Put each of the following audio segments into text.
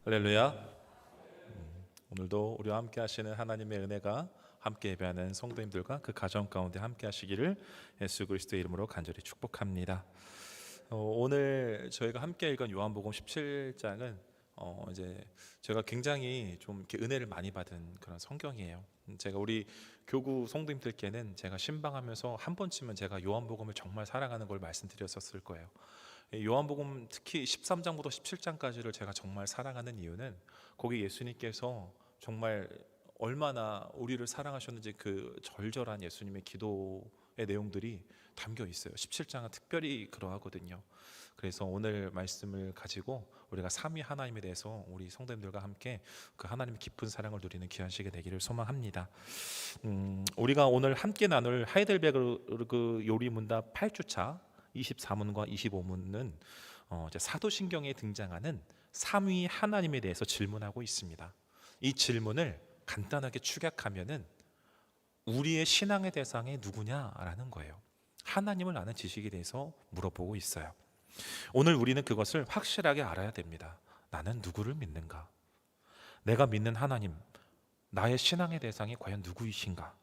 할렐루야. 오늘도 우리와 함께 하시는 하나님의 은혜가 함께 예배하는 성도님들과 그 가정 가운데 함께 하시기를 예수 그리스도의 이름으로 간절히 축복합니다. 오늘 저희가 함께 읽은 요한복음 17장은 이제 제가 굉장히 좀 이렇게 은혜를 많이 받은 그런 성경이에요. 제가 우리 교구 성도님들께는 제가 신방하면서 한 번쯤은 제가 요한복음을 정말 사랑하는 걸 말씀드렸었을 거예요. 요한복음 특히 13장부터 17장까지를 제가 정말 사랑하는 이유는 거기 예수님께서 정말 얼마나 우리를 사랑하셨는지 그 절절한 예수님의 기도의 내용들이 담겨 있어요. 17장은 특별히 그러하거든요. 그래서 오늘 말씀을 가지고 우리가 삼위 하나님에 대해서 우리 성도님들과 함께 그 하나님의 깊은 사랑을 누리는 귀한 시간 되기를 소망합니다. 우리가 오늘 함께 나눌 하이델베르그 요리문답 8주차 24문과 25문은 이제 사도신경에 등장하는 삼위 하나님에 대해서 질문하고 있습니다. 이 질문을 간단하게 축약하면은 우리의 신앙의 대상이 누구냐라는 거예요. 하나님을 아는 지식에 대해서 물어보고 있어요. 오늘 우리는 그것을 확실하게 알아야 됩니다. 나는 누구를 믿는가? 내가 믿는 하나님, 나의 신앙의 대상이 과연 누구이신가?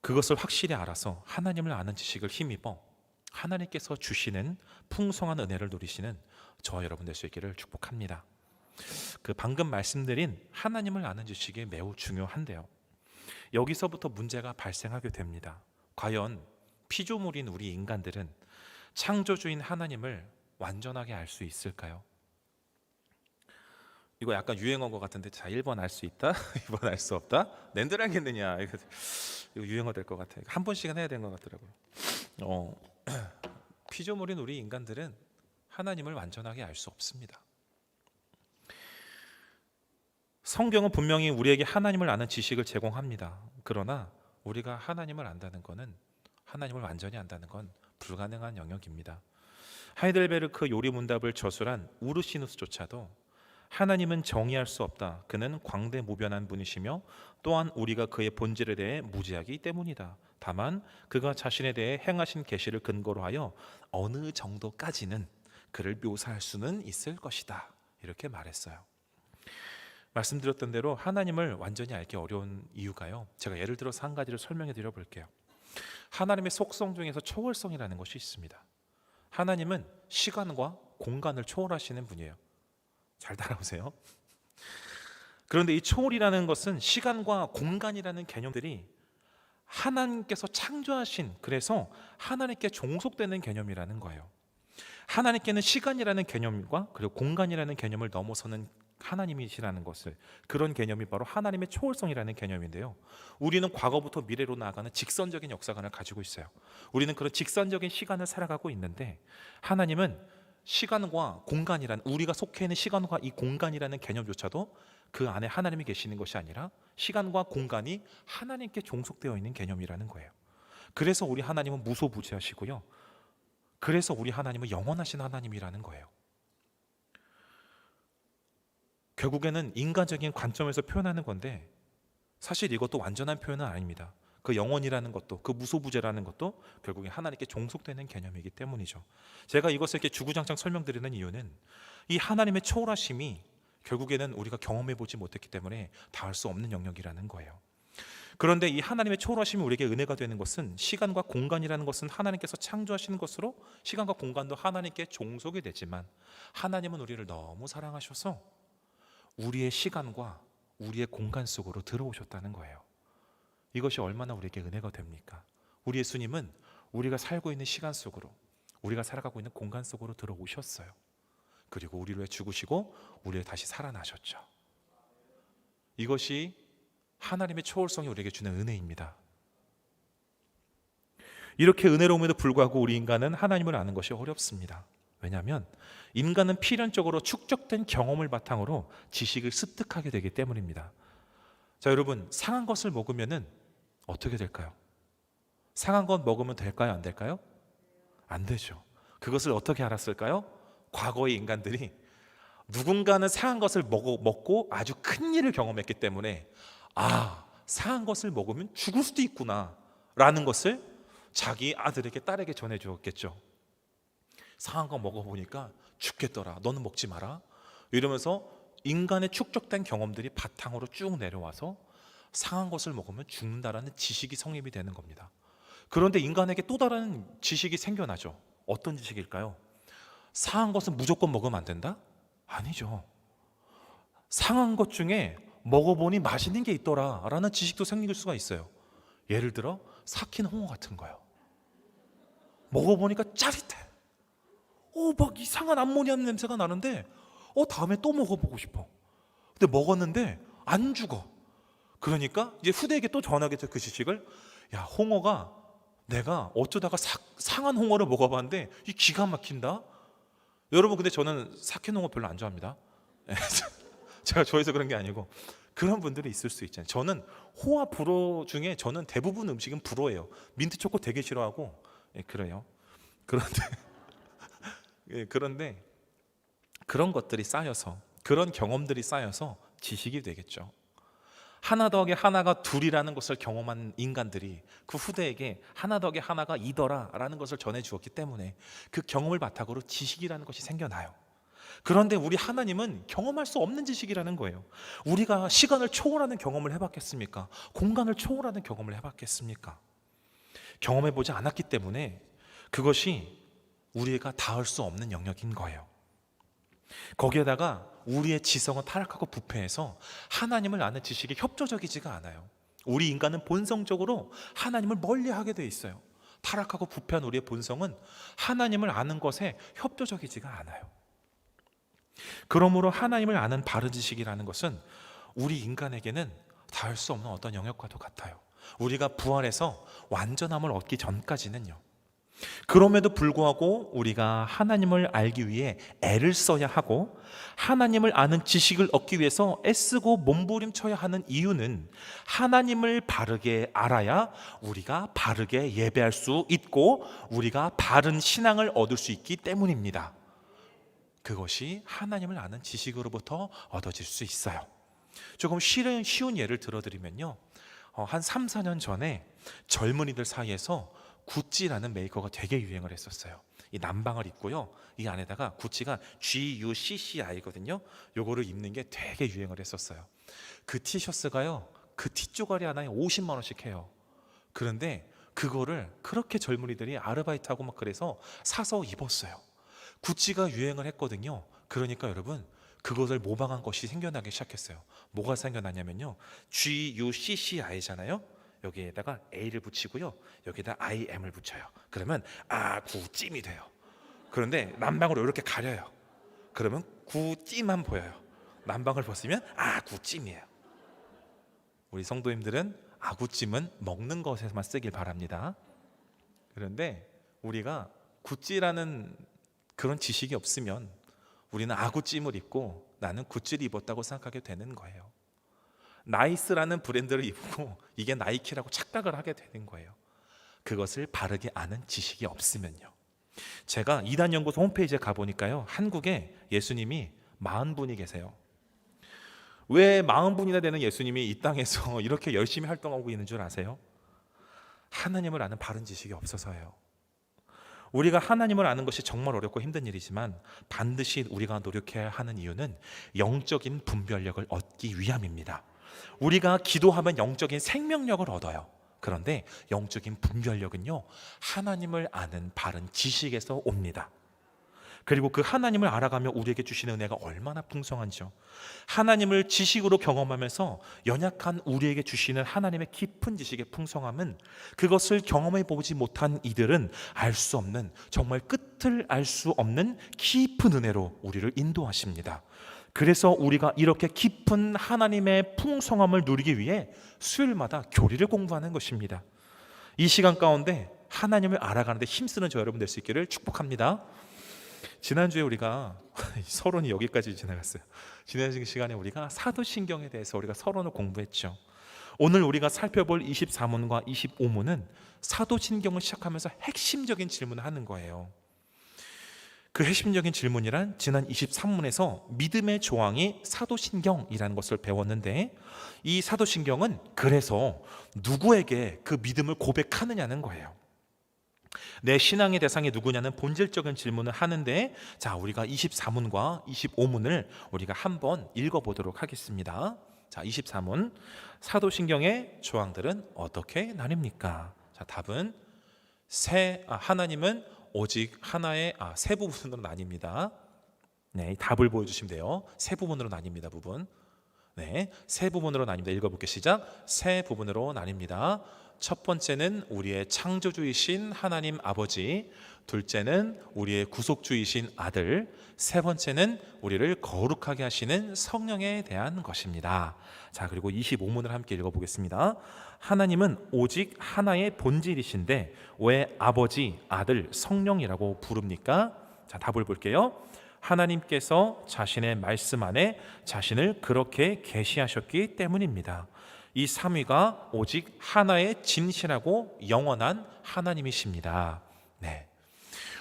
그것을 확실히 알아서 하나님을 아는 지식을 힘입어 하나님께서 주시는 풍성한 은혜를 누리시는 저와 여러분 될 수 있기를 축복합니다. 그 방금 말씀드린 하나님을 아는 지식이 매우 중요한데요. 여기서부터 문제가 발생하게 됩니다. 과연 피조물인 우리 인간들은 창조주인 하나님을 완전하게 알 수 있을까요? 이거 약간 유행어인 것 같은데, 자, 1번 알 수 있다, 2번 알 수 없다. 낸들 알겠느냐? 이거 유행어 될 것 같아요. 한 번씩은 해야 되는 것 같더라고요. 피조물인 우리 인간들은 하나님을 완전하게 알 수 없습니다. 성경은 분명히 우리에게 하나님을 아는 지식을 제공합니다. 그러나 우리가 하나님을 안다는 것은, 하나님을 완전히 안다는 건 불가능한 영역입니다. 하이델베르크 요리문답을 저술한 우르시누스조차도 하나님은 정의할 수 없다. 그는 광대무변한 분이시며 또한 우리가 그의 본질에 대해 무지하기 때문이다. 다만 그가 자신에 대해 행하신 계시를 근거로 하여 어느 정도까지는 그를 묘사할 수는 있을 것이다. 이렇게 말했어요. 말씀드렸던 대로 하나님을 완전히 알기 어려운 이유가요, 제가 예를 들어서 한 가지를 설명해 드려 볼게요. 하나님의 속성 중에서 초월성이라는 것이 있습니다. 하나님은 시간과 공간을 초월하시는 분이에요. 잘 따라오세요. 그런데 이 초월이라는 것은 시간과 공간이라는 개념들이 하나님께서 창조하신, 그래서 하나님께 종속되는 개념이라는 거예요. 하나님께는 시간이라는 개념과 그리고 공간이라는 개념을 넘어서는 하나님이시라는 것을, 그런 개념이 바로 하나님의 초월성이라는 개념인데요. 우리는 과거부터 미래로 나아가는 직선적인 역사관을 가지고 있어요. 우리는 그런 직선적인 시간을 살아가고 있는데, 하나님은 시간과 공간이란, 우리가 속해 있는 시간과 이 공간이라는 개념조차도 그 안에 하나님이 계시는 것이 아니라 시간과 공간이 하나님께 종속되어 있는 개념이라는 거예요. 그래서 우리 하나님은 무소부지하시고요, 그래서 우리 하나님은 영원하신 하나님이라는 거예요. 결국에는 인간적인 관점에서 표현하는 건데, 사실 이것도 완전한 표현은 아닙니다. 그 영원이라는 것도, 그 무소부재라는 것도 결국에 하나님께 종속되는 개념이기 때문이죠. 제가 이것을 이렇게 주구장창 설명드리는 이유는 이 하나님의 초월하심이 결국에는 우리가 경험해 보지 못했기 때문에 닿을 수 없는 영역이라는 거예요. 그런데 이 하나님의 초월하심이 우리에게 은혜가 되는 것은, 시간과 공간이라는 것은 하나님께서 창조하시는 것으로 시간과 공간도 하나님께 종속이 되지만, 하나님은 우리를 너무 사랑하셔서 우리의 시간과 우리의 공간 속으로 들어오셨다는 거예요. 이것이 얼마나 우리에게 은혜가 됩니까? 우리 예수님은 우리가 살고 있는 시간 속으로, 우리가 살아가고 있는 공간 속으로 들어오셨어요. 그리고 우리를 위해 죽으시고 우리를 다시 살아나셨죠. 이것이 하나님의 초월성이 우리에게 주는 은혜입니다. 이렇게 은혜로움에도 불구하고 우리 인간은 하나님을 아는 것이 어렵습니다. 왜냐하면 인간은 필연적으로 축적된 경험을 바탕으로 지식을 습득하게 되기 때문입니다. 자, 여러분, 상한 것을 먹으면 어떻게 될까요? 상한 것 먹으면 될까요? 안 될까요? 안 되죠. 그것을 어떻게 알았을까요? 과거의 인간들이 누군가는 상한 것을 먹고 아주 큰 일을 경험했기 때문에, 아, 상한 것을 먹으면 죽을 수도 있구나 라는 것을 자기 아들에게, 딸에게 전해 주었겠죠. 상한 거 먹어보니까 죽겠더라. 너는 먹지 마라. 이러면서 인간의 축적된 경험들이 바탕으로 쭉 내려와서 상한 것을 먹으면 죽는다라는 지식이 성립이 되는 겁니다. 그런데 인간에게 또 다른 지식이 생겨나죠. 어떤 지식일까요? 상한 것은 무조건 먹으면 안 된다? 아니죠. 상한 것 중에 먹어보니 맛있는 게 있더라 라는 지식도 생길 수가 있어요. 예를 들어 삭힌 홍어 같은 거요. 먹어보니까 짜릿해. 막 이상한 암모니아 냄새가 나는데 다음에 또 먹어보고 싶어. 근데 먹었는데 안 죽어. 그러니까 이제 후대에게 또 전하겠죠. 그 지식을. 야, 홍어가 내가 어쩌다가 상한 홍어를 먹어봤는데 이 기가 막힌다. 여러분, 근데 저는 삭힌 홍어 별로 안 좋아합니다. 제가 좋아해서 그런 게 아니고 그런 분들이 있을 수 있잖아요. 저는 호와 불호 중에 저는 대부분 음식은 불호예요. 민트 초코 되게 싫어하고 그래요. 그런데 그런 것들이 쌓여서, 그런 경험들이 쌓여서 지식이 되겠죠. 하나 더하기 하나가 둘이라는 것을 경험한 인간들이 그 후대에게 하나 더하기 하나가 이더라 라는 것을 전해주었기 때문에 그 경험을 바탕으로 지식이라는 것이 생겨나요. 그런데 우리 하나님은 경험할 수 없는 지식이라는 거예요. 우리가 시간을 초월하는 경험을 해봤겠습니까? 공간을 초월하는 경험을 해봤겠습니까? 경험해보지 않았기 때문에 그것이 우리가 닿을 수 없는 영역인 거예요. 거기에다가 우리의 지성은 타락하고 부패해서 하나님을 아는 지식이 협조적이지가 않아요. 우리 인간은 본성적으로 하나님을 멀리하게 돼 있어요. 타락하고 부패한 우리의 본성은 하나님을 아는 것에 협조적이지가 않아요. 그러므로 하나님을 아는 바른 지식이라는 것은 우리 인간에게는 닿을 수 없는 어떤 영역과도 같아요. 우리가 부활해서 완전함을 얻기 전까지는요. 그럼에도 불구하고 우리가 하나님을 알기 위해 애를 써야 하고 하나님을 아는 지식을 얻기 위해서 애쓰고 몸부림쳐야 하는 이유는 하나님을 바르게 알아야 우리가 바르게 예배할 수 있고 우리가 바른 신앙을 얻을 수 있기 때문입니다. 그것이 하나님을 아는 지식으로부터 얻어질 수 있어요. 조금 쉬운 예를 들어드리면요, 한 3, 4년 전에 젊은이들 사이에서 구찌라는 메이커가 되게 유행을 했었어요. 이 남방을 입고요, 이 안에다가 구찌가 GUCCI거든요. 요거를 입는 게 되게 유행을 했었어요. 그 티셔츠가요, 그 티조가리 하나에 50만 원씩 해요. 그런데 그거를 그렇게 젊은이들이 아르바이트하고 막 그래서 사서 입었어요. 구찌가 유행을 했거든요. 그러니까 여러분, 그것을 모방한 것이 생겨나기 시작했어요. 뭐가 생겨나냐면요, GUCCI잖아요. 여기에다가 A를 붙이고요, 여기에다 IM을 붙여요. 그러면 구찜이 돼요. 그런데 남방으로 이렇게 가려요. 그러면 구찜만 보여요. 남방을 벗으면 구찜이에요. 우리 성도님들은 구찜은 먹는 것에만 쓰길 바랍니다. 그런데 우리가 구찌라는 그런 지식이 없으면 우리는 아구찜을 입고 나는 구찌를 입었다고 생각하게 되는 거예요. 나이스라는 브랜드를 입고 이게 나이키라고 착각을 하게 되는 거예요. 그것을 바르게 아는 지식이 없으면요. 제가 이단연구소 홈페이지에 가보니까요, 한국에 예수님이 40분이 계세요. 왜 40분이나 되는 예수님이 이 땅에서 이렇게 열심히 활동하고 있는 줄 아세요? 하나님을 아는 바른 지식이 없어서예요. 우리가 하나님을 아는 것이 정말 어렵고 힘든 일이지만 반드시 우리가 노력해야 하는 이유는 영적인 분별력을 얻기 위함입니다. 우리가 기도하면 영적인 생명력을 얻어요. 그런데 영적인 분별력은요, 하나님을 아는 바른 지식에서 옵니다. 그리고 그 하나님을 알아가며 우리에게 주시는 은혜가 얼마나 풍성한지요. 하나님을 지식으로 경험하면서 연약한 우리에게 주시는 하나님의 깊은 지식의 풍성함은 그것을 경험해 보지 못한 이들은 알 수 없는, 정말 끝을 알 수 없는 깊은 은혜로 우리를 인도하십니다. 그래서 우리가 이렇게 깊은 하나님의 풍성함을 누리기 위해 수요일마다 교리를 공부하는 것입니다. 이 시간 가운데 하나님을 알아가는데 힘쓰는 저 여러분 될 수 있기를 축복합니다. 지난주에 우리가 서론이 여기까지 지나갔어요. 지난 시간에 우리가 사도신경에 대해서 우리가 서론을 공부했죠. 오늘 우리가 살펴볼 24문과 25문은 사도신경을 시작하면서 핵심적인 질문을 하는 거예요. 그 핵심적인 질문이란 지난 23문에서 믿음의 조항이 사도신경이라는 것을 배웠는데, 이 사도신경은 그래서 누구에게 그 믿음을 고백하느냐는 거예요. 내 신앙의 대상이 누구냐는 본질적인 질문을 하는데, 자, 우리가 24문과 25문을 우리가 한번 읽어보도록 하겠습니다. 자, 24문, 사도신경의 조항들은 어떻게 나뉩니까? 자, 답은 하나님은 오직 하나의 세 부분으로 나뉩니다. 네, 답을 보여주시면 돼요. 세 부분으로 나뉩니다. 부분. 네, 세 부분으로 나뉩니다. 읽어볼게요. 시작. 세 부분으로 나뉩니다. 첫 번째는 우리의 창조주이신 하나님 아버지, 둘째는 우리의 구속주이신 아들, 세 번째는 우리를 거룩하게 하시는 성령에 대한 것입니다. 자, 그리고 25문을 함께 읽어보겠습니다. 하나님은 오직 하나의 본질이신데 왜 아버지, 아들, 성령이라고 부릅니까? 자, 답을 볼게요. 하나님께서 자신의 말씀 안에 자신을 그렇게 계시하셨기 때문입니다. 이 삼위가 오직 하나의 진실하고 영원한 하나님이십니다. 네.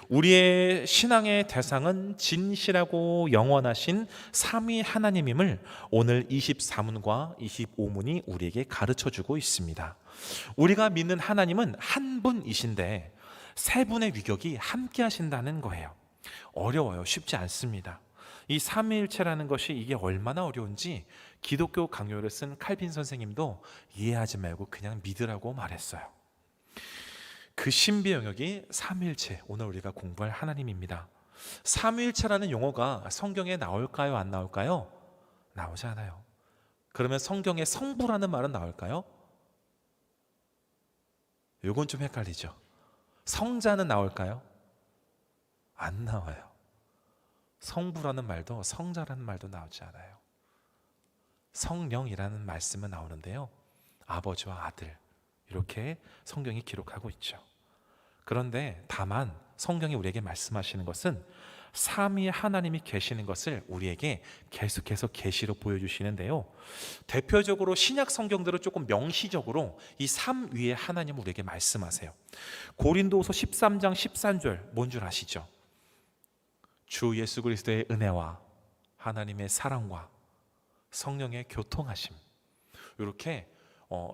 우리의 신앙의 대상은 진실하고 영원하신 삼위 하나님임을 오늘 24문과 25문이 우리에게 가르쳐주고 있습니다. 우리가 믿는 하나님은 한 분이신데 세 분의 위격이 함께 하신다는 거예요. 어려워요. 쉽지 않습니다. 이 삼위일체라는 것이 이게 얼마나 어려운지 기독교 강요를 쓴 칼빈 선생님도 이해하지 말고 그냥 믿으라고 말했어요. 그 신비 영역이 삼위일체, 오늘 우리가 공부할 하나님입니다. 삼위일체라는 용어가 성경에 나올까요? 안 나올까요? 나오지 않아요. 그러면 성경에 성부라는 말은 나올까요? 이건 좀 헷갈리죠. 성자는 나올까요? 안 나와요. 성부라는 말도 성자라는 말도 나오지 않아요. 성령이라는 말씀은 나오는데요, 아버지와 아들 이렇게 성경이 기록하고 있죠. 그런데 다만 성경이 우리에게 말씀하시는 것은 삼위 하나님이 계시는 것을 우리에게 계속해서 계시로 보여주시는데요, 대표적으로 신약 성경들은 조금 명시적으로 이 삼위의 하나님을 우리에게 말씀하세요. 고린도후서 13장 13절 뭔 줄 아시죠? 주 예수 그리스도의 은혜와 하나님의 사랑과 성령의 교통하심, 이렇게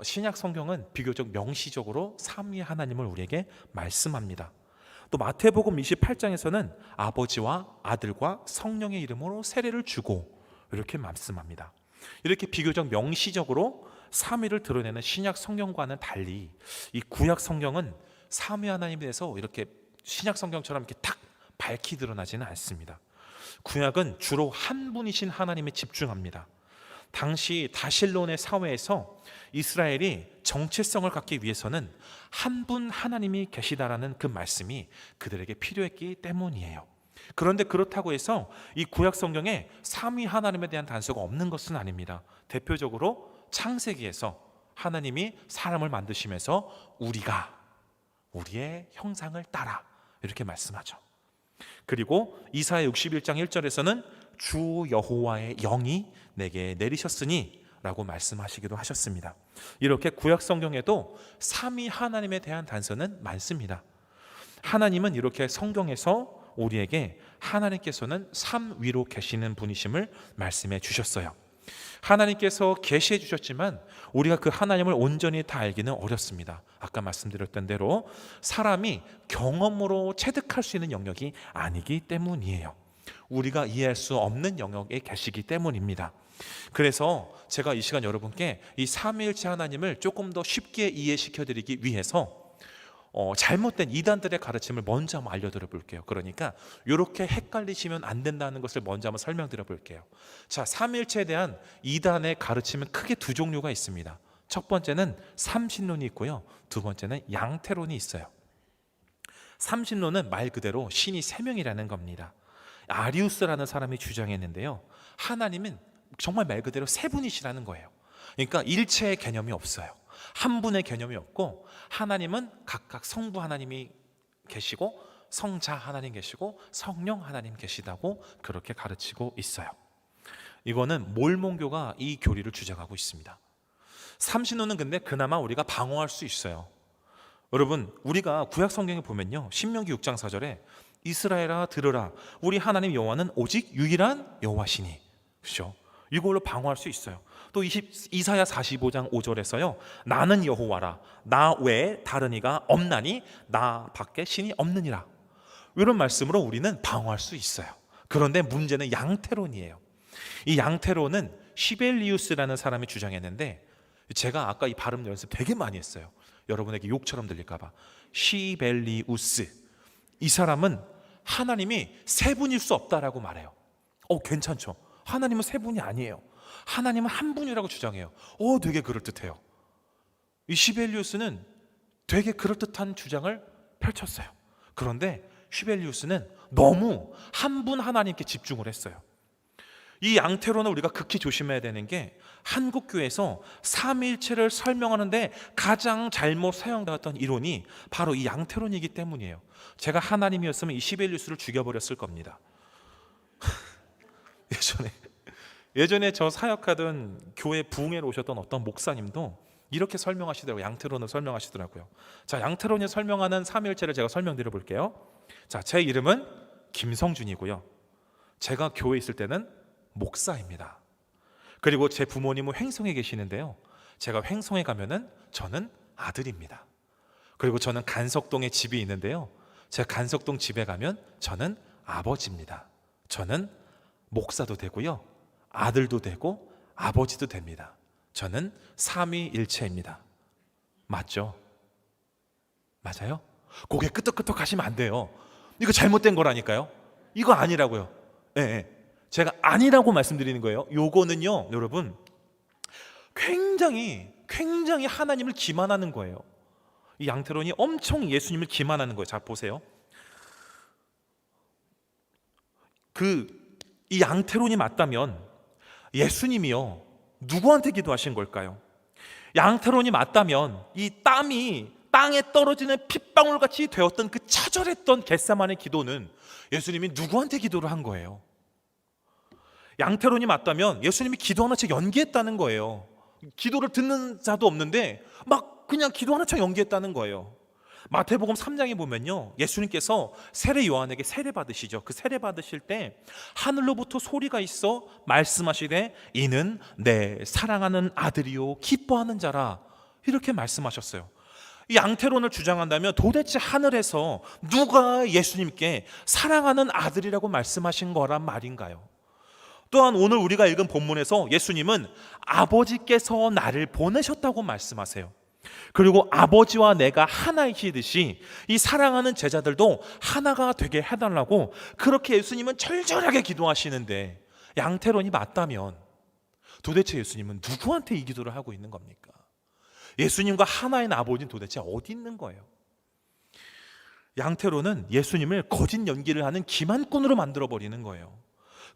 신약 성경은 비교적 명시적으로 삼위 하나님을 우리에게 말씀합니다. 또 마태복음 28장에서는 아버지와 아들과 성령의 이름으로 세례를 주고 이렇게 말씀합니다. 이렇게 비교적 명시적으로 삼위를 드러내는 신약 성경과는 달리 이 구약 성경은 삼위 하나님에 대해서 이렇게 신약 성경처럼 이렇게 딱 밝히 드러나지는 않습니다. 구약은 주로 한 분이신 하나님에 집중합니다. 당시 다실론의 사회에서 이스라엘이 정체성을 갖기 위해서는 한 분 하나님이 계시다라는 그 말씀이 그들에게 필요했기 때문이에요. 그런데 그렇다고 해서 이 구약 성경에 삼위 하나님에 대한 단서가 없는 것은 아닙니다. 대표적으로 창세기에서 하나님이 사람을 만드시면서 우리가 우리의 형상을 따라 이렇게 말씀하죠. 그리고 이사야 61장 1절에서는 주 여호와의 영이 내게 내리셨으니 라고 말씀하시기도 하셨습니다. 이렇게 구약 성경에도 삼위 하나님에 대한 단서는 많습니다. 하나님은 이렇게 성경에서 우리에게 하나님께서는 삼위로 계시는 분이심을 말씀해 주셨어요. 하나님께서 계시해 주셨지만 우리가 그 하나님을 온전히 다 알기는 어렵습니다. 아까 말씀드렸던 대로 사람이 경험으로 체득할 수 있는 영역이 아니기 때문이에요. 우리가 이해할 수 없는 영역에 계시기 때문입니다. 그래서 제가 이 시간 여러분께 이 삼위일체 하나님을 조금 더 쉽게 이해시켜 드리기 위해서 잘못된 이단들의 가르침을 먼저 한번 알려드려 볼게요. 그러니까 이렇게 헷갈리시면 안 된다는 것을 먼저 한번 설명드려 볼게요. 자, 삼위일체에 대한 이단의 가르침은 크게 두 종류가 있습니다. 첫 번째는 삼신론이 있고요, 두 번째는 양태론이 있어요. 삼신론은 말 그대로 신이 세 명이라는 겁니다. 아리우스라는 사람이 주장했는데요, 하나님은 정말 말 그대로 세 분이시라는 거예요. 그러니까 일체의 개념이 없어요. 한 분의 개념이 없고, 하나님은 각각 성부 하나님이 계시고 성자 하나님 계시고 성령 하나님 계시다고 그렇게 가르치고 있어요. 이거는 몰몬교가 이 교리를 주장하고 있습니다. 삼신론은 근데 그나마 우리가 방어할 수 있어요. 여러분, 우리가 구약 성경에 보면요, 신명기 6장 4절에 이스라엘아 들으라, 우리 하나님 여호와는 오직 유일한 여호와시니, 그렇죠? 이걸로 방어할 수 있어요. 또 이사야 45장 5절에서요, 나는 여호와라, 나 외에 다른 이가 없나니 나 밖에 신이 없느니라. 이런 말씀으로 우리는 방어할 수 있어요. 그런데 문제는 양태론이에요. 이 양태론은 시벨리우스라는 사람이 주장했는데, 제가 아까 이 발음 연습 되게 많이 했어요. 여러분에게 욕처럼 들릴까 봐. 시벨리우스, 이 사람은 하나님이 세 분일 수 없다라고 말해요. 괜찮죠? 하나님은 세 분이 아니에요. 하나님은 한 분이라고 주장해요. 되게 그럴듯해요. 이 시벨리우스는 되게 그럴듯한 주장을 펼쳤어요. 그런데 시벨리우스는 너무 한 분 하나님께 집중을 했어요. 이 양태론은 우리가 극히 조심해야 되는 게, 한국 교회에서 삼위일체를 설명하는데 가장 잘못 사용되었던 이론이 바로 이 양태론이기 때문이에요. 제가 하나님이었으면 이 시벨리우스를 죽여버렸을 겁니다. 예전에 저 사역하던 교회 부흥회로 오셨던 어떤 목사님도 이렇게 설명하시더라고요. 양태론을 설명하시더라고요. 자, 양태론이 설명하는 삼위일체를 제가 설명드려 볼게요. 자, 제 이름은 김성준이고요, 제가 교회에 있을 때는 목사입니다. 그리고 제 부모님은 횡성에 계시는데요, 제가 횡성에 가면은 저는 아들입니다. 그리고 저는 간석동에 집이 있는데요, 제가 간석동 집에 가면 저는 아버지입니다. 저는 목사도 되고요, 아들도 되고 아버지도 됩니다. 저는 삼위일체입니다. 맞죠? 맞아요? 고개 끄덕끄덕 하시면 안 돼요. 이거 잘못된 거라니까요. 이거 아니라고요. 네. 제가 아니라고 말씀드리는 거예요. 요거는요, 여러분, 굉장히 하나님을 기만하는 거예요. 이 양태론이 엄청 예수님을 기만하는 거예요. 자, 보세요. 이 양태론이 맞다면 예수님이요, 누구한테 기도하신 걸까요? 양태론이 맞다면 이 땀이 땅에 떨어지는 핏방울같이 되었던 그 처절했던 겟세마네 기도는 예수님이 누구한테 기도를 한 거예요? 양태론이 맞다면 예수님이 기도하는 척 연기했다는 거예요. 기도를 듣는 자도 없는데 막 그냥 기도하는 척 연기했다는 거예요. 마태복음 3장에 보면요, 예수님께서 세례 요한에게 세례 받으시죠. 그 세례 받으실 때 하늘로부터 소리가 있어 말씀하시되 이는 내 사랑하는 아들이요 기뻐하는 자라, 이렇게 말씀하셨어요. 이 양태론을 주장한다면 도대체 하늘에서 누가 예수님께 사랑하는 아들이라고 말씀하신 거란 말인가요? 또한 오늘 우리가 읽은 본문에서 예수님은 아버지께서 나를 보내셨다고 말씀하세요. 그리고 아버지와 내가 하나이시듯이 이 사랑하는 제자들도 하나가 되게 해달라고 그렇게 예수님은 절절하게 기도하시는데, 양태론이 맞다면 도대체 예수님은 누구한테 이 기도를 하고 있는 겁니까? 예수님과 하나인 아버지는 도대체 어디 있는 거예요? 양태론은 예수님을 거짓 연기를 하는 기만꾼으로 만들어버리는 거예요.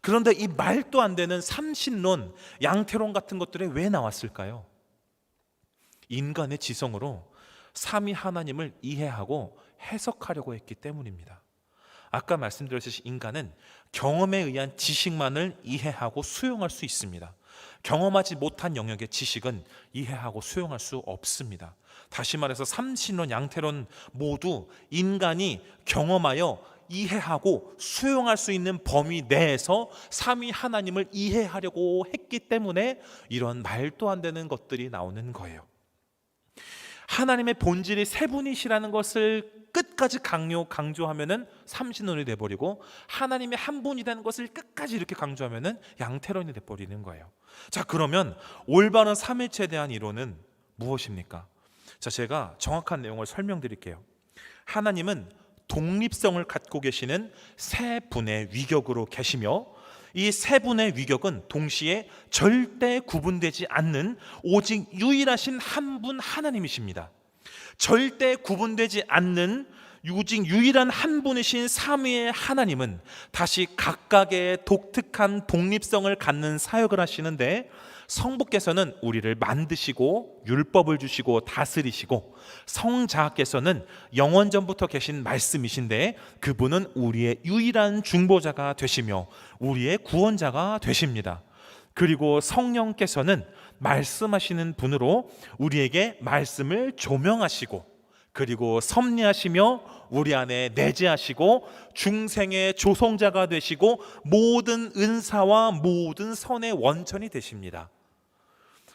그런데 이 말도 안 되는 삼신론, 양태론 같은 것들이 왜 나왔을까요? 인간의 지성으로 삼위 하나님을 이해하고 해석하려고 했기 때문입니다. 아까 말씀드렸듯이 인간은 경험에 의한 지식만을 이해하고 수용할 수 있습니다. 경험하지 못한 영역의 지식은 이해하고 수용할 수 없습니다. 다시 말해서 삼신론, 양태론 모두 인간이 경험하여 이해하고 수용할 수 있는 범위 내에서 삼위 하나님을 이해하려고 했기 때문에 이런 말도 안 되는 것들이 나오는 거예요. 하나님의 본질이 세 분이시라는 것을 끝까지 강조하면은 삼신론이 돼버리고, 하나님의 한 분이라는 것을 끝까지 이렇게 강조하면은 양태론이 돼버리는 거예요. 자, 그러면 올바른 삼일체에 대한 이론은 무엇입니까? 자, 제가 정확한 내용을 설명드릴게요. 하나님은 독립성을 갖고 계시는 세 분의 위격으로 계시며, 이 세 분의 위격은 동시에 절대 구분되지 않는 오직 유일하신 한 분 하나님이십니다. 절대 구분되지 않는 오직 유일한 한 분이신 삼위의 하나님은 다시 각각의 독특한 독립성을 갖는 사역을 하시는데, 성부께서는 우리를 만드시고 율법을 주시고 다스리시고, 성자께서는 영원전부터 계신 말씀이신데 그분은 우리의 유일한 중보자가 되시며 우리의 구원자가 되십니다. 그리고 성령께서는 말씀하시는 분으로 우리에게 말씀을 조명하시고, 그리고 섭리하시며 우리 안에 내재하시고 중생의 조성자가 되시고 모든 은사와 모든 선의 원천이 되십니다.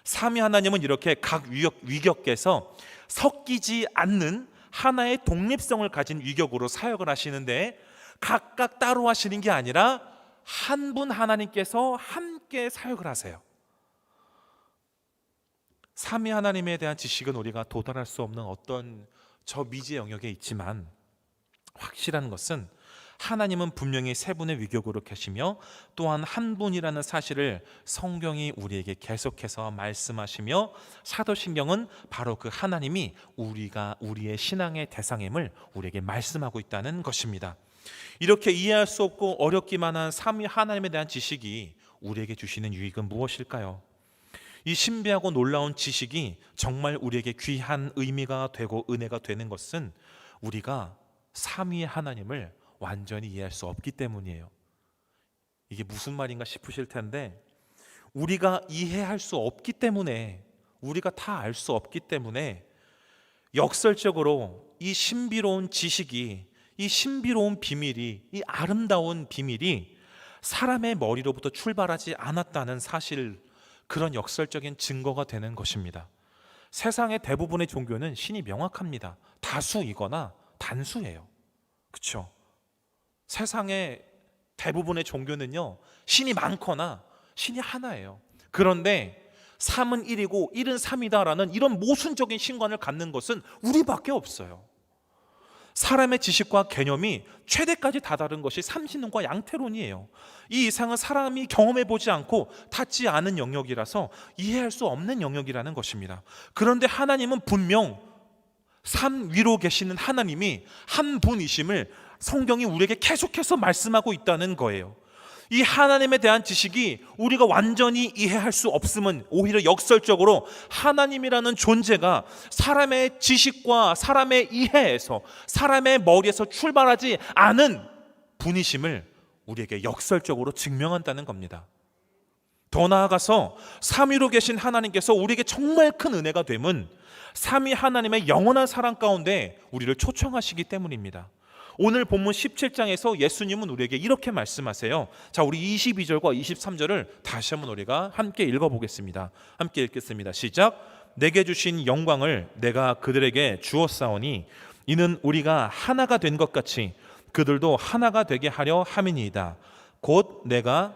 삼위 하나님은 이렇게 각 위격에서 섞이지 않는 하나의 독립성을 가진 위격으로 사역을 하시는데, 각각 따로 하시는 게 아니라 한 분 하나님께서 함께 사역을 하세요. 삼위 하나님에 대한 지식은 우리가 도달할 수 없는 어떤 저 미지의 영역에 있지만, 확실한 것은 하나님은 분명히 세 분의 위격으로 계시며 또한 한 분이라는 사실을 성경이 우리에게 계속해서 말씀하시며, 사도신경은 바로 그 하나님이 우리의 신앙의 대상임을 우리에게 말씀하고 있다는 것입니다. 이렇게 이해할 수 없고 어렵기만 한 삼위 하나님에 대한 지식이 우리에게 주시는 유익은 무엇일까요? 이 신비하고 놀라운 지식이 정말 우리에게 귀한 의미가 되고 은혜가 되는 것은 우리가 삼위 하나님을 완전히 이해할 수 없기 때문이에요. 이게 무슨 말인가 싶으실 텐데, 우리가 이해할 수 없기 때문에, 우리가 다 알 수 없기 때문에 역설적으로 이 신비로운 지식이, 이 신비로운 비밀이, 이 아름다운 비밀이 사람의 머리로부터 출발하지 않았다는 사실, 그런 역설적인 증거가 되는 것입니다. 세상의 대부분의 종교는 신이 명확합니다. 다수이거나 단수예요. 그렇죠? 세상의 대부분의 종교는요, 신이 많거나 신이 하나예요. 그런데 3은 1이고 1은 3이다라는 이런 모순적인 신관을 갖는 것은 우리밖에 없어요. 사람의 지식과 개념이 최대까지 다다른 것이 삼신론과 양태론이에요. 이 이상은 사람이 경험해보지 않고 닿지 않은 영역이라서 이해할 수 없는 영역이라는 것입니다. 그런데 하나님은 분명 산 위로 계시는 하나님이 한 분이심을 성경이 우리에게 계속해서 말씀하고 있다는 거예요. 이 하나님에 대한 지식이 우리가 완전히 이해할 수 없음은 오히려 역설적으로 하나님이라는 존재가 사람의 지식과 사람의 이해에서, 사람의 머리에서 출발하지 않은 분이심을 우리에게 역설적으로 증명한다는 겁니다. 더 나아가서 삼위로 계신 하나님께서 우리에게 정말 큰 은혜가 됨은 삼위 하나님의 영원한 사랑 가운데 우리를 초청하시기 때문입니다. 오늘 본문 17장에서 예수님은 우리에게 이렇게 말씀하세요. 자, 우리 22절과 23절을 다시 한번 우리가 함께 읽어보겠습니다. 함께 읽겠습니다. 시작. 내게 주신 영광을 내가 그들에게 주었사오니 이는 우리가 하나가 된 것 같이 그들도 하나가 되게 하려 함이니이다. 곧 내가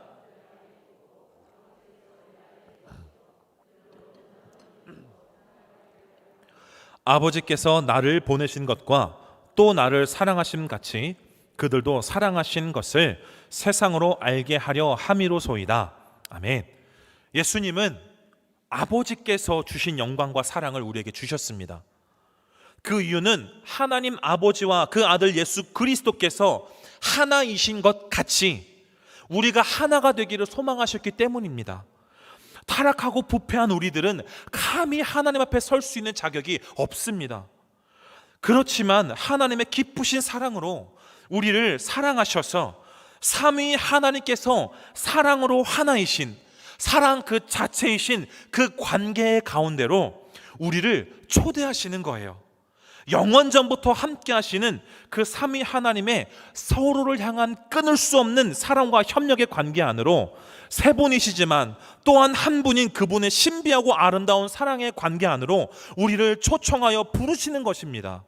아버지께서 나를 보내신 것과 또 나를 사랑하심 같이 그들도 사랑하신 것을 세상으로 알게 하려 함이로소이다. 아멘. 예수님은 아버지께서 주신 영광과 사랑을 우리에게 주셨습니다. 그 이유는 하나님 아버지와 그 아들 예수 그리스도께서 하나이신 것 같이 우리가 하나가 되기를 소망하셨기 때문입니다. 타락하고 부패한 우리들은 감히 하나님 앞에 설 수 있는 자격이 없습니다. 그렇지만 하나님의 기쁘신 사랑으로 우리를 사랑하셔서 삼위 하나님께서 사랑으로 하나이신, 사랑 그 자체이신 그 관계 가운데로 우리를 초대하시는 거예요. 영원전부터 함께 하시는 그 삼위 하나님의 서로를 향한 끊을 수 없는 사랑과 협력의 관계 안으로 세 분이시지만 또한 한 분인 그분의 신비하고 아름다운 사랑의 관계 안으로 우리를 초청하여 부르시는 것입니다.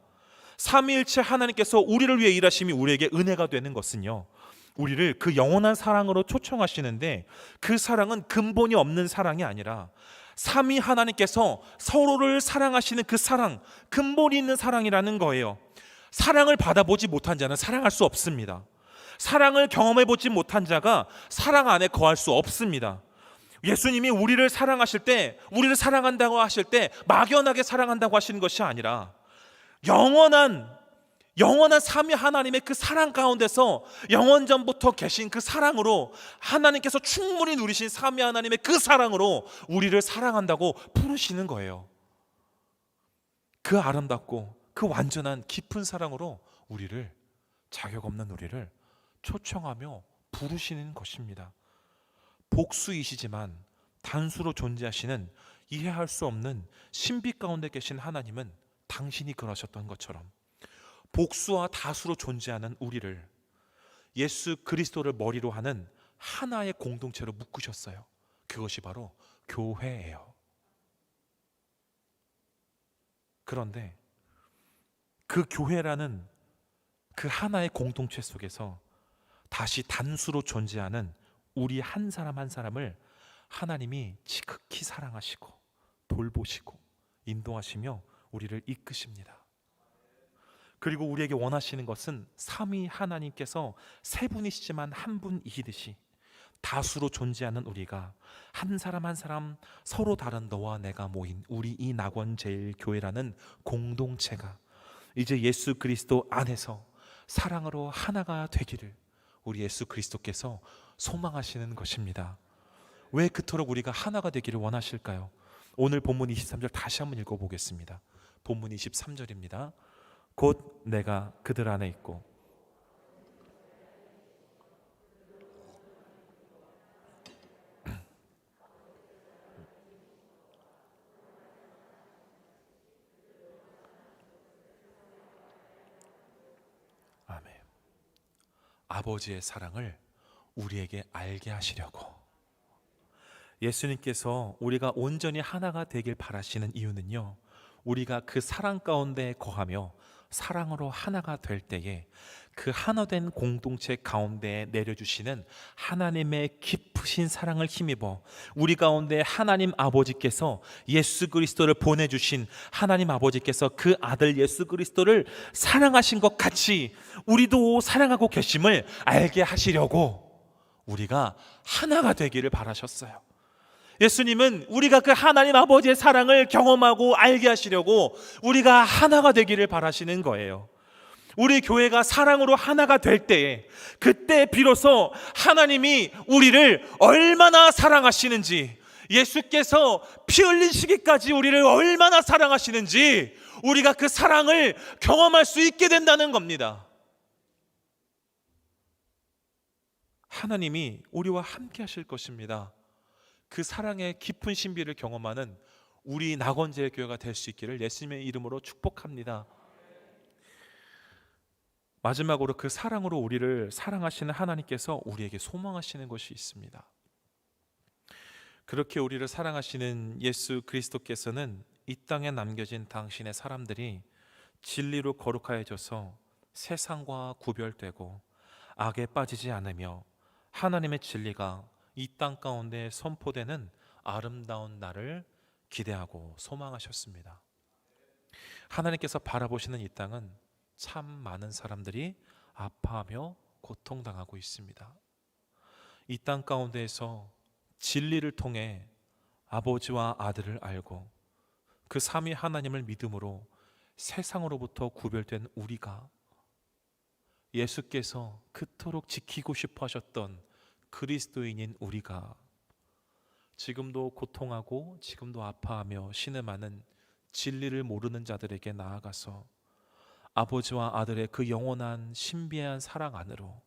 삼위일체 하나님께서 우리를 위해 일하심이 우리에게 은혜가 되는 것은요, 우리를 그 영원한 사랑으로 초청하시는데 그 사랑은 근본이 없는 사랑이 아니라 삼위 하나님께서 서로를 사랑하시는 그 사랑, 근본이 있는 사랑이라는 거예요. 사랑을 받아보지 못한 자는 사랑할 수 없습니다. 사랑을 경험해보지 못한 자가 사랑 안에 거할 수 없습니다. 예수님이 우리를 사랑하실 때, 우리를 사랑한다고 하실 때 막연하게 사랑한다고 하시는 것이 아니라 영원한 삼위 하나님의 그 사랑 가운데서 영원전부터 계신 그 사랑으로 하나님께서 충분히 누리신 삼위 하나님의 그 사랑으로 우리를 사랑한다고 부르시는 거예요. 그 아름답고 그 완전한 깊은 사랑으로 우리를, 자격 없는 우리를 초청하며 부르시는 것입니다. 복수이시지만 단수로 존재하시는 이해할 수 없는 신비 가운데 계신 하나님은 당신이 그러셨던 것처럼 복수와 다수로 존재하는 우리를 예수 그리스도를 머리로 하는 하나의 공동체로 묶으셨어요. 그것이 바로 교회예요. 그런데 그 교회라는 그 하나의 공동체 속에서 다시 단수로 존재하는 우리 한 사람 한 사람을 하나님이 지극히 사랑하시고 돌보시고 인도하시며 우리를 이끄십니다. 그리고 우리에게 원하시는 것은 삼위 하나님께서 세 분이시지만 한 분이시듯이 다수로 존재하는 우리가 한 사람 한 사람 서로 다른 너와 내가 모인 우리 이 낙원제일교회라는 공동체가 이제 예수 그리스도 안에서 사랑으로 하나가 되기를 우리 예수 그리스도께서 소망하시는 것입니다. 왜 그토록 우리가 하나가 되기를 원하실까요? 오늘 본문 23절 다시 한번 읽어보겠습니다. 본문 23절입니다. 곧 내가 그들 안에 있고 아멘. 아버지의 사랑을 우리에게 알게 하시려고 예수님께서 우리가 온전히 하나가 되길 바라시는 이유는요, 우리가 그 사랑 가운데 거하며 사랑으로 하나가 될 때에 그 하나된 공동체 가운데 내려주시는 하나님의 깊으신 사랑을 힘입어 우리 가운데 하나님 아버지께서 예수 그리스도를 보내주신 하나님 아버지께서 그 아들 예수 그리스도를 사랑하신 것 같이 우리도 사랑하고 계심을 알게 하시려고 우리가 하나가 되기를 바라셨어요. 예수님은 우리가 그 하나님 아버지의 사랑을 경험하고 알게 하시려고 우리가 하나가 되기를 바라시는 거예요. 우리 교회가 사랑으로 하나가 될 때에 그때 비로소 하나님이 우리를 얼마나 사랑하시는지, 예수께서 피 흘리시기까지 우리를 얼마나 사랑하시는지 우리가 그 사랑을 경험할 수 있게 된다는 겁니다. 하나님이 우리와 함께 하실 것입니다. 그 사랑의 깊은 신비를 경험하는 우리 낙원제일 교회가 될 수 있기를 예수님의 이름으로 축복합니다. 마지막으로 그 사랑으로 우리를 사랑하시는 하나님께서 우리에게 소망하시는 것이 있습니다. 그렇게 우리를 사랑하시는 예수 그리스도께서는 이 땅에 남겨진 당신의 사람들이 진리로 거룩하여져서 세상과 구별되고 악에 빠지지 않으며 하나님의 진리가 이 땅 가운데 선포되는 아름다운 날을 기대하고 소망하셨습니다. 하나님께서 바라보시는 이 땅은 참 많은 사람들이 아파하며 고통당하고 있습니다. 이 땅 가운데에서 진리를 통해 아버지와 아들을 알고 그 삼위 하나님을 믿음으로 세상으로부터 구별된 우리가 예수께서 그토록 지키고 싶어 하셨던 그리스도인인 우리가 지금도 고통하고 지금도 아파하며 신음하는 진리를 모르는 자들에게 나아가서 아버지와 아들의 그 영원한 신비한 사랑 안으로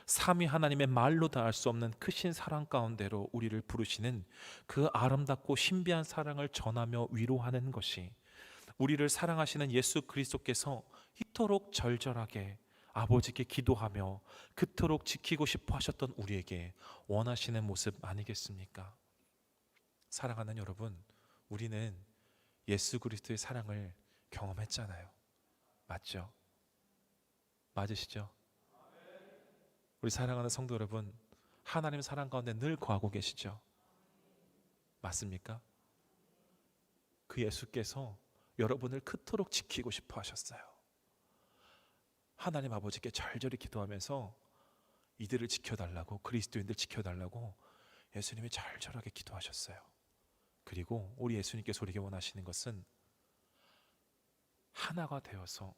삼위 하나님의 말로 다 알 수 없는 크신 사랑 가운데로 우리를 부르시는 그 아름답고 신비한 사랑을 전하며 위로하는 것이 우리를 사랑하시는 예수 그리스도께서 이토록 절절하게 아버지께 기도하며 그토록 지키고 싶어 하셨던 우리에게 원하시는 모습 아니겠습니까? 사랑하는 여러분, 우리는 예수 그리스도의 사랑을 경험했잖아요. 맞죠? 맞으시죠? 우리 사랑하는 성도 여러분, 하나님 사랑 가운데 늘 거하고 계시죠? 맞습니까? 그 예수께서 여러분을 그토록 지키고 싶어 하셨어요. 하나님 아버지께 절절히 기도하면서 이들을 지켜달라고, 그리스도인들 지켜달라고 예수님이 절절하게 기도하셨어요. 그리고 우리 예수님께서 우리에게 원하시는 것은 하나가 되어서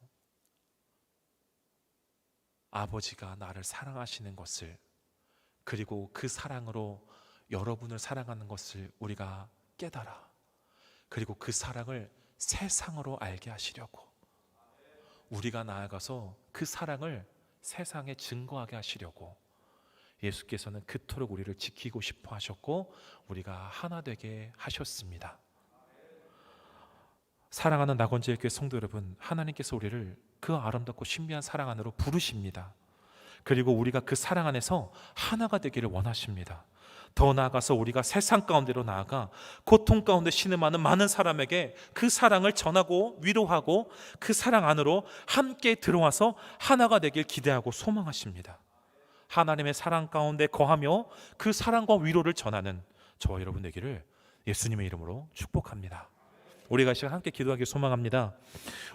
아버지가 나를 사랑하시는 것을, 그리고 그 사랑으로 여러분을 사랑하는 것을 우리가 깨달아, 그리고 그 사랑을 세상으로 알게 하시려고 우리가 나아가서 그 사랑을 세상에 증거하게 하시려고 예수께서는 그토록 우리를 지키고 싶어 하셨고 우리가 하나 되게 하셨습니다. 사랑하는 낙원제일교회 성도 여러분, 하나님께서 우리를 그 아름답고 신비한 사랑 안으로 부르십니다. 그리고 우리가 그 사랑 안에서 하나가 되기를 원하십니다. 더 나아가서 우리가 세상 가운데로 나아가 고통 가운데 신음하는 많은 사람에게 그 사랑을 전하고 위로하고 그 사랑 안으로 함께 들어와서 하나가 되길 기대하고 소망하십니다. 하나님의 사랑 가운데 거하며 그 사랑과 위로를 전하는 저와 여러분 되기를 예수님의 이름으로 축복합니다. 우리가 이 시간 함께 기도하길 소망합니다.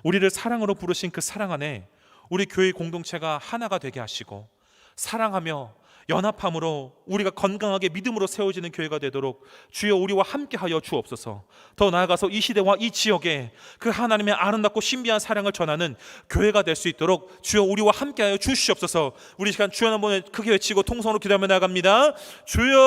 우리를 사랑으로 부르신 그 사랑 안에 우리 교회 공동체가 하나가 되게 하시고 사랑하며 연합함으로 우리가 건강하게 믿음으로 세워지는 교회가 되도록 주여 우리와 함께하여 주옵소서. 더 나아가서 이 시대와 이 지역에 그 하나님의 아름답고 신비한 사랑을 전하는 교회가 될 수 있도록 주여 우리와 함께하여 주시옵소서. 우리 시간 주여 한번 크게 외치고 통성으로 기도하며 나아갑니다. 주여